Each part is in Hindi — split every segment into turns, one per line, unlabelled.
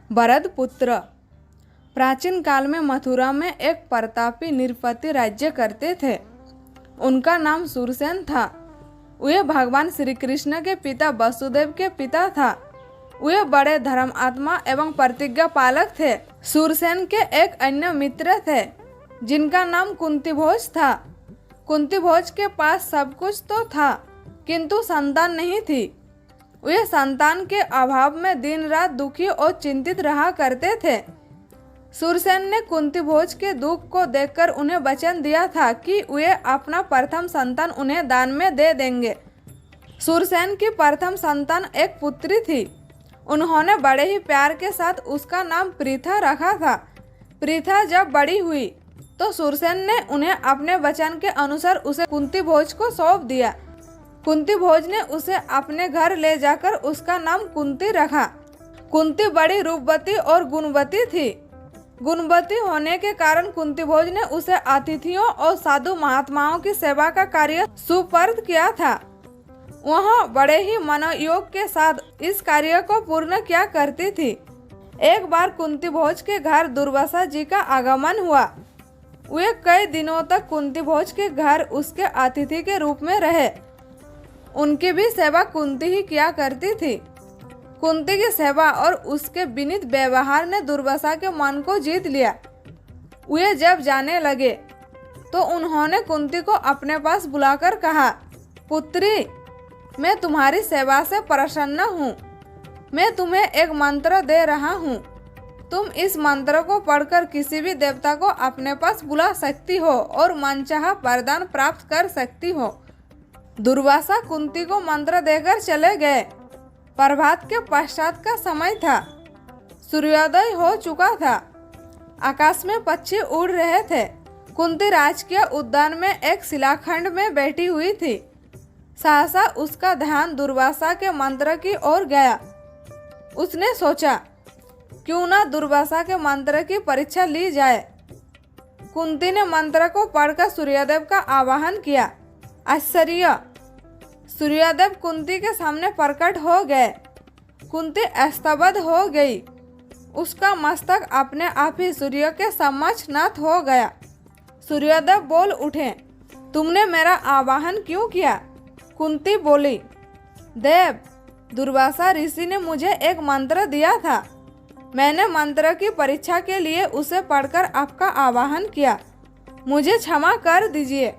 भरतपुत्र। प्राचीन काल में मथुरा में एक प्रतापी नृपति राज्य करते थे। उनका नाम सूरसेन था। वे भगवान श्री कृष्ण के पिता वसुदेव के पिता था। वे बड़े धर्म आत्मा एवं प्रतिज्ञा पालक थे। सूरसेन के एक अन्य मित्र थे जिनका नाम कुंतीभोज था। कुंतीभोज के पास सब कुछ तो था किंतु संतान नहीं थी। वे संतान के अभाव में दिन रात दुखी और चिंतित रहा करते थे। सूरसेन ने कुंतीभोज के दुख को देखकर उन्हें वचन दिया था कि वे अपना प्रथम संतान उन्हें दान में दे देंगे। सूरसेन की प्रथम संतान एक पुत्री थी। उन्होंने बड़े ही प्यार के साथ उसका नाम पृथा रखा था। पृथा जब बड़ी हुई तो सूरसेन ने उन्हें अपने वचन के अनुसार उसे कुंतीभोज को सौंप दिया। कुंतीभोज ने उसे अपने घर ले जाकर उसका नाम कुंती रखा। कुंती बड़ी रूपवती और गुणवती थी। गुणवती होने के कारण कुंतीभोज ने उसे अतिथियों और साधु महात्माओं की सेवा का कार्य सुपर्द किया था। वह बड़े ही मनोयोग के साथ इस कार्य को पूर्ण किया करती थी। एक बार कुंतीभोज के घर दुर्वासा जी का आगमन हुआ। वे कई दिनों तक कुंतीभोज के घर उसके अतिथि के रूप में रहे। उनकी भी सेवा कुंती ही किया करती थी। कुंती की सेवा और उसके विनीत व्यवहार ने दुर्वासा के मन को जीत लिया। वे जब जाने लगे तो उन्होंने कुंती को अपने पास बुलाकर कहा, पुत्री, मैं तुम्हारी सेवा से प्रसन्न हूँ। मैं तुम्हें एक मंत्र दे रहा हूँ। तुम इस मंत्र को पढ़कर किसी भी देवता को अपने पास बुला सकती हो और मनचाहा वरदान प्राप्त कर सकती हो। दुर्वासा कुंती को मंत्र देकर चले गए। प्रभात के पश्चात का समय था। सूर्योदय हो चुका था। आकाश में पक्षी उड़ रहे थे। कुंती राजकीय उद्यान में एक शिलाखंड में बैठी हुई थी। सहसा उसका ध्यान दुर्वासा के मंत्र की ओर गया। उसने सोचा, क्यों ना दुर्वासा के मंत्र की परीक्षा ली जाए। कुंती ने मंत्र को पढ़कर सूर्यदेव का आवाहन किया। आश्चर्य! सूर्यदेव कुंती के सामने प्रकट हो गए। कुंती स्तब्ध हो गई। उसका मस्तक अपने आप ही सूर्य के समक्ष नत हो गया। सूर्यदेव बोल उठे, तुमने मेरा आवाहन क्यों किया? कुंती बोली, देव, दुर्वासा ऋषि ने मुझे एक मंत्र दिया था। मैंने मंत्र की परीक्षा के लिए उसे पढ़कर आपका आवाहन किया। मुझे क्षमा कर दीजिए।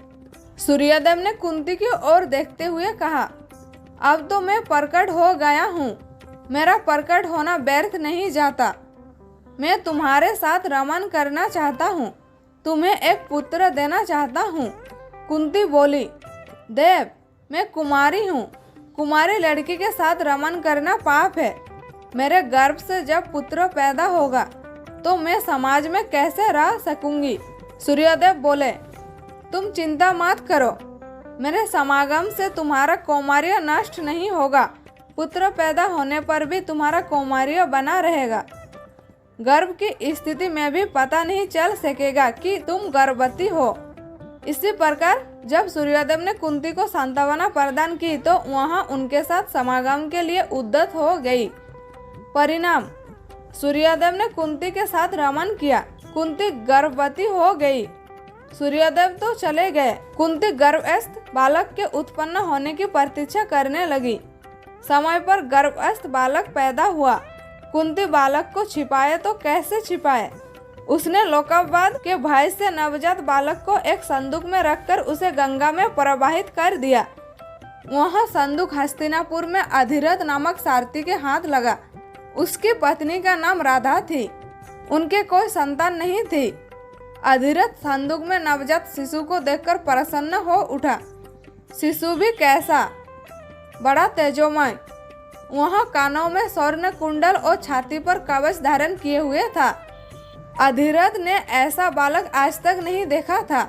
सूर्यदेव ने कुंती की ओर देखते हुए कहा, अब तो मैं प्रकट हो गया हूँ। मेरा प्रकट होना व्यर्थ नहीं जाता। मैं तुम्हारे साथ रमन करना चाहता हूँ। तुम्हें एक पुत्र देना चाहता हूँ। कुंती बोली, देव, मैं कुमारी हूँ। कुमारी लड़की के साथ रमन करना पाप है। मेरे गर्भ से जब पुत्र पैदा होगा तो मैं समाज में कैसे रह सकूंगी। सूर्यदेव बोले, तुम चिंता मत करो। मेरे समागम से तुम्हारा कौमार्य नष्ट नहीं होगा। पुत्र पैदा होने पर भी तुम्हारा कौमार्य बना रहेगा। गर्भ की स्थिति में भी पता नहीं चल सकेगा कि तुम गर्भवती हो। इसी प्रकार जब सूर्यदेव ने कुंती को सांत्वना प्रदान की तो वहां उनके साथ समागम के लिए उद्यत हो गई। परिणाम, सूर्यदेव ने कुंती के साथ रमन किया। कुंती गर्भवती हो गई। सूर्यदेव तो चले गए। कुंती गर्भस्थ बालक के उत्पन्न होने की प्रतीक्षा करने लगी। समय पर गर्भस्थ बालक पैदा हुआ। कुंती बालक को छिपाए तो कैसे छिपाए? उसने लोकापवाद के भय से नवजात बालक को एक संदूक में रखकर उसे गंगा में प्रवाहित कर दिया। वह संदूक हस्तिनापुर में अधिरथ नामक सारथी के हाथ लगा। उसकी पत्नी का नाम राधा थी। उनके कोई संतान नहीं थी। अधिरथ संदूक में नवजात शिशु को देखकर प्रसन्न हो उठा। शिशु भी कैसा, बड़ा तेजोमय। वह कानों में स्वर्ण कुंडल और छाती पर कवच धारण किए हुए था। अधिरथ ने ऐसा बालक आज तक नहीं देखा था।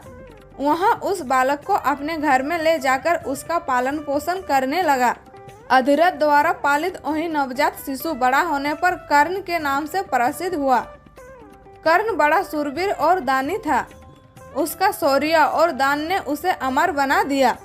वह उस बालक को अपने घर में ले जाकर उसका पालन पोषण करने लगा। अधिरथ द्वारा पालित वही नवजात शिशु बड़ा होने पर कर्ण के नाम से प्रसिद्ध हुआ। कर्ण बड़ा शूरवीर और दानी था। उसका शौर्य और दान ने उसे अमर बना दिया।